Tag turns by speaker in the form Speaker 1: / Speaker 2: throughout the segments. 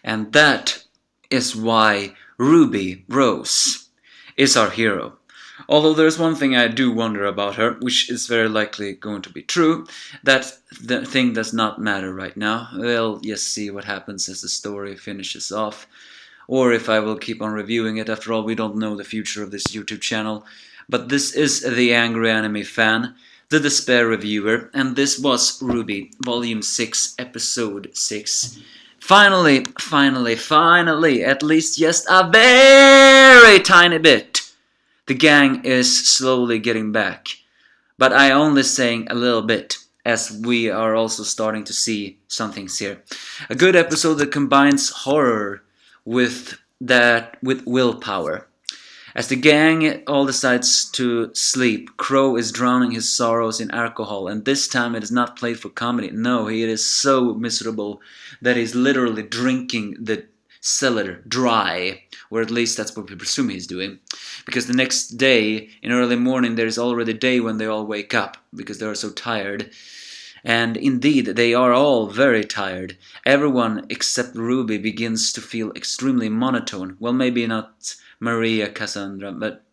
Speaker 1: And that is why Ruby Rose is our hero. Although there's one thing I do wonder about her, which is very likely going to be true, that the thing does not matter right now. We'll just see what happens as the story finishes off, or if I will keep on reviewing it. After all, we don't know the future of this YouTube channel. But this is the Angry Anime Fan, the Despair Reviewer, and this was RWBY, Volume 6, Episode 6. Finally, at least just a very tiny bit, the gang is slowly getting back. But I only saying a little bit, as we are also starting to see some things here. A good episode that combines horror with willpower. As the gang all decides to sleep, Crow is drowning his sorrows in alcohol, and this time it is not played for comedy. No, he is so miserable that he's literally drinking the cellar dry, or at least that's what we presume he's doing. Because the next day, in early morning, there is already day when they all wake up, because they are so tired. And indeed, they are all very tired. Everyone except Ruby begins to feel extremely monotone. Well, maybe not Maria, Cassandra, but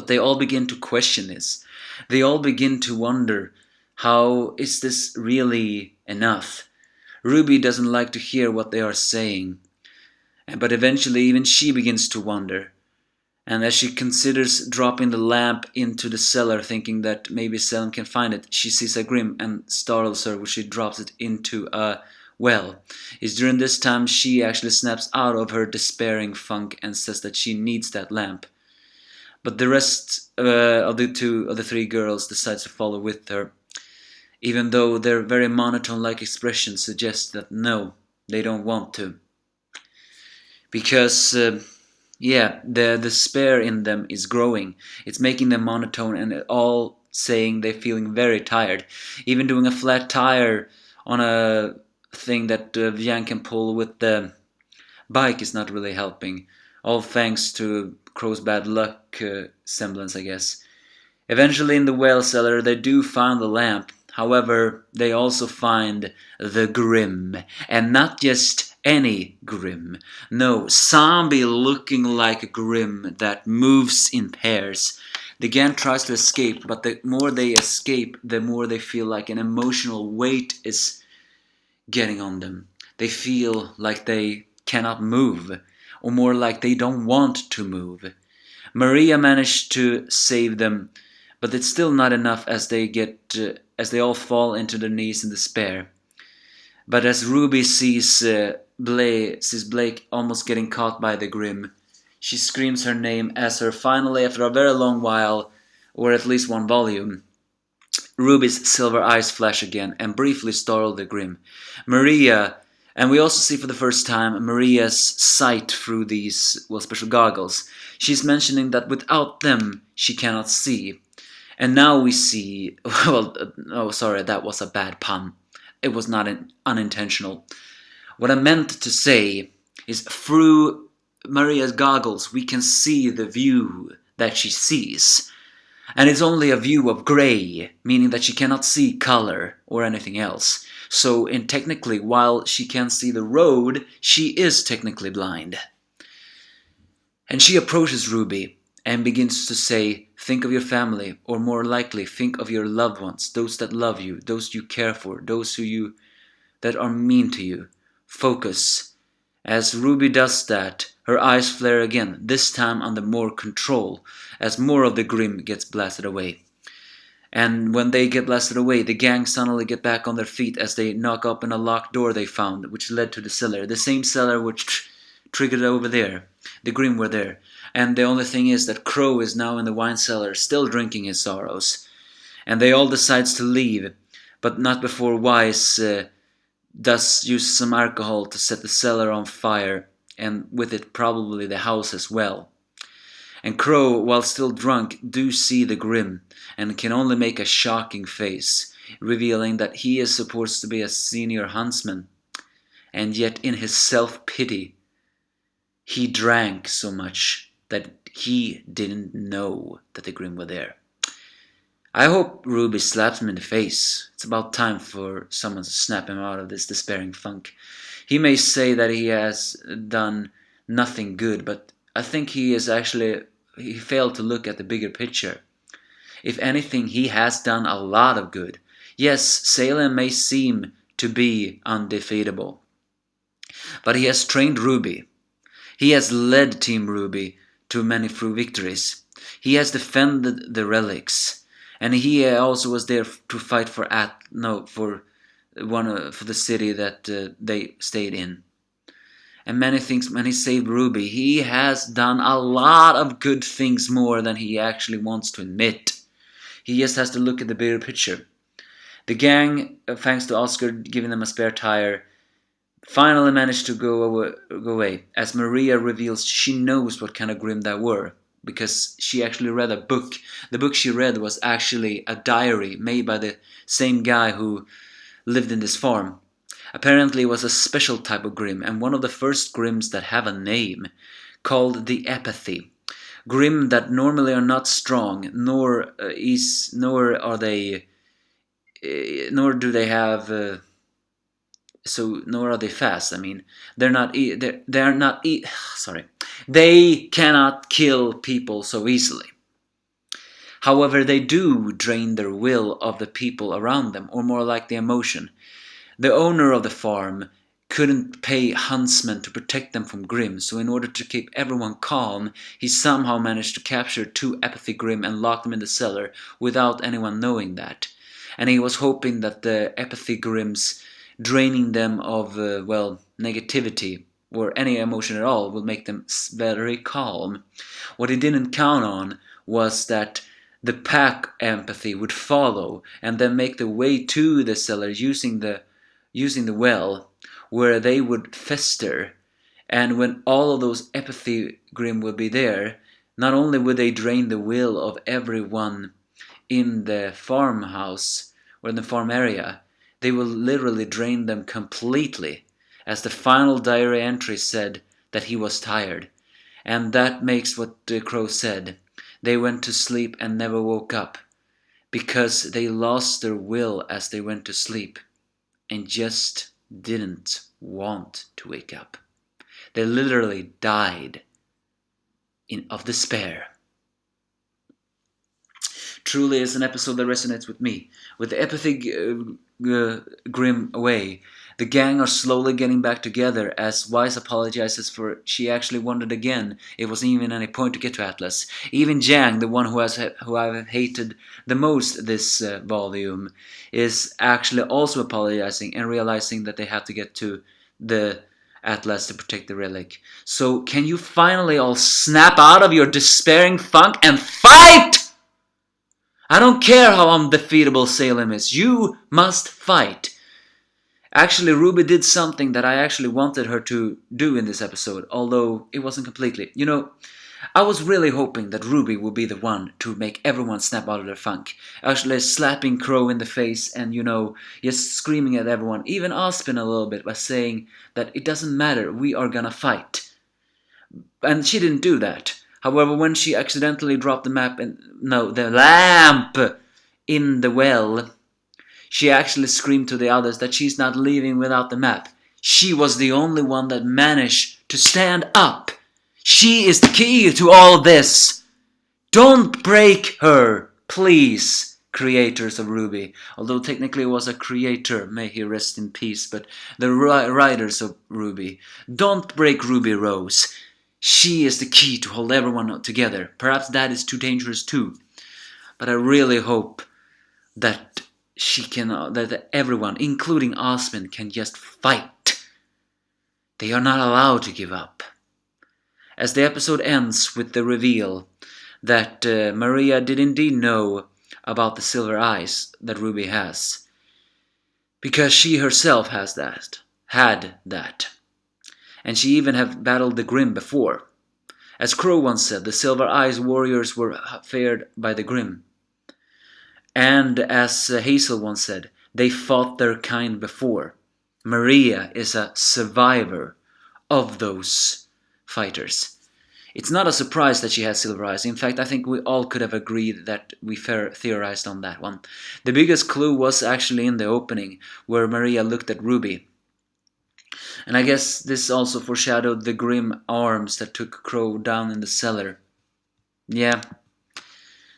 Speaker 1: they all begin to question this. They all begin to wonder, how is this really enough? Ruby doesn't like to hear what they are saying. But eventually even she begins to wonder. And as she considers dropping the lamp into the cellar, thinking that maybe Selm can find it, she sees a Grimm and startles her when she drops it into a well. It's during this time she actually snaps out of her despairing funk and says that she needs that lamp. But the rest of the three girls decides to follow with her, even though their very monotone-like expressions suggest that no, they don't want to. Because, the despair in them is growing. It's making them monotone and all saying they're feeling very tired. Even doing a flat tire on a thing that Vian can pull with the bike is not really helping. All thanks to Crow's bad luck semblance, I guess. Eventually in the well cellar they do find the lamp. However, they also find the Grimm. And not just any Grimm. No, zombie looking like a Grimm that moves in pairs. The gang tries to escape, but the more they escape, the more they feel like an emotional weight is getting on them. They feel like they cannot move, or more like they don't want to move. Maria managed to save them, but it's still not enough as they all fall into their knees in despair. But as Ruby sees Blake almost getting caught by the Grimm, she screams her name as her finally, after a very long while, or at least one volume, Ruby's silver eyes flash again and briefly startle the Grimm. Maria, and we also see for the first time Maria's sight through these, special goggles. She's mentioning that without them she cannot see. And now we see, that was a bad pun. It was not unintentional. What I meant to say is through Maria's goggles we can see the view that she sees. And it's only a view of gray, meaning that she cannot see color or anything else. So technically, while she can see the road, she is technically blind. And she approaches Ruby and begins to say, think of your family, or more likely, think of your loved ones, those that love you, those you care for, those that are mean to you. Focus. As Ruby does that, her eyes flare again, this time under more control, as more of the Grimm gets blasted away. And when they get blasted away, the gang suddenly get back on their feet as they knock open a locked door they found, which led to the cellar. The same cellar which triggered over there. The Grimm were there. And the only thing is that Crow is now in the wine cellar, still drinking his sorrows. And they all decides to leave, but not before Wise does use some alcohol to set the cellar on fire, and with it probably the house as well. And Crow, while still drunk, do see the Grimm, and can only make a shocking face, revealing that he is supposed to be a senior huntsman. And yet in his self-pity, he drank so much that he didn't know that the Grimm were there. I hope Ruby slaps him in the face. It's about time for someone to snap him out of this despairing funk. He may say that he has done nothing good, but I think he failed to look at the bigger picture. If anything, he has done a lot of good. Yes, Salem may seem to be undefeatable, but he has trained RWBY. He has led Team RWBY to many true victories. He has defended the relics, and he also was there to fight for the city that they stayed in. And many things, when he saved RWBY, he has done a lot of good things more than he actually wants to admit. He just has to look at the bigger picture. The gang, thanks to Oscar giving them a spare tire, finally managed to go away. As Maria reveals, she knows what kind of Grimm that were, because she actually read a book. The book she read was actually a diary made by the same guy who lived in this farm. Apparently it was a special type of Grimm, and one of the first Grimms that have a name, called the Apathy. Grimm that normally are not strong, nor are they fast. I mean, they cannot kill people so easily. However, they do drain their will of the people around them, or more like the emotion. The owner of the farm couldn't pay huntsmen to protect them from Grimm, so in order to keep everyone calm, he somehow managed to capture 2 Apathy Grimm and lock them in the cellar without anyone knowing that. And he was hoping that the Apathy Grimms, draining them of, negativity or any emotion at all, would make them very calm. What he didn't count on was that the pack Empathy would follow and then make the way to the cellar using the well, where they would fester. And when all of those Apathy Grimm would be there, not only would they drain the will of everyone in the farmhouse or in the farm area, they will literally drain them completely, as the final diary entry said that he was tired. And that makes what the Crow said. They went to sleep and never woke up, because they lost their will as they went to sleep and just didn't want to wake up. They literally died of despair. Truly is an episode that resonates with me. With the Apathy Grimm away, the gang are slowly getting back together as Wise apologizes for she actually wondered again it wasn't even any point to get to Atlas. Even Jang, the one who I've hated the most this volume, is actually also apologizing and realizing that they have to get to the Atlas to protect the relic. So can you finally all snap out of your despairing funk and fight? I don't care how undefeatable Salem is. You must fight. Actually, RWBY did something that I actually wanted her to do in this episode, although it wasn't completely. You know, I was really hoping that RWBY would be the one to make everyone snap out of their funk. Actually slapping Crow in the face and, just screaming at everyone, even Aspen a little bit, by saying that it doesn't matter, we are gonna fight. And she didn't do that. However, when she accidentally dropped the lamp in the well, she actually screamed to the others that she's not leaving without the map. She was the only one that managed to stand up. She is the key to all this. Don't break her, please, creators of RWBY. Although technically it was a creator, may he rest in peace, but the writers of RWBY. Don't break Ruby Rose. She is the key to hold everyone together. Perhaps that is too dangerous too. But I really hope that that everyone, including Osmond, can just fight. They are not allowed to give up. As the episode ends with the reveal that Maria did indeed know about the silver eyes that RWBY has, because she herself had that. And she even have battled the Grimm before. As Crow once said, the Silver Eyes warriors were feared by the Grimm. And as Hazel once said, they fought their kind before. Maria is a survivor of those fighters. It's not a surprise that she has silver eyes. In fact, I think we all could have agreed that we theorized on that one. The biggest clue was actually in the opening, where Maria looked at RWBY. And I guess this also foreshadowed the grim arms that took Crow down in the cellar. Yeah,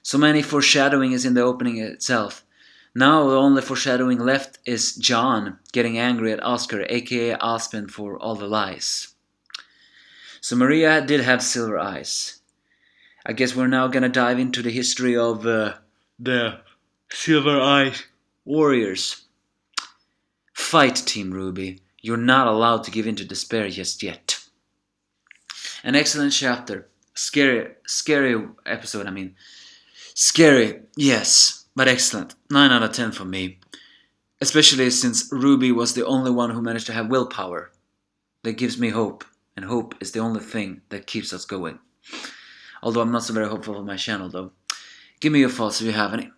Speaker 1: so many foreshadowing is in the opening itself. Now the only foreshadowing left is John getting angry at Oscar, aka Aspen, for all the lies. So Maria did have silver eyes. I guess we're now gonna dive into the history of the Silver Eyes Warriors. Fight, Team RWBY. You're not allowed to give in to despair just yet. An excellent chapter. Scary episode, I mean. Scary, yes, but excellent. 9 out of 10 for me. Especially since RWBY was the only one who managed to have willpower. That gives me hope, and hope is the only thing that keeps us going. Although I'm not so very hopeful for my channel though. Give me your thoughts if you have any.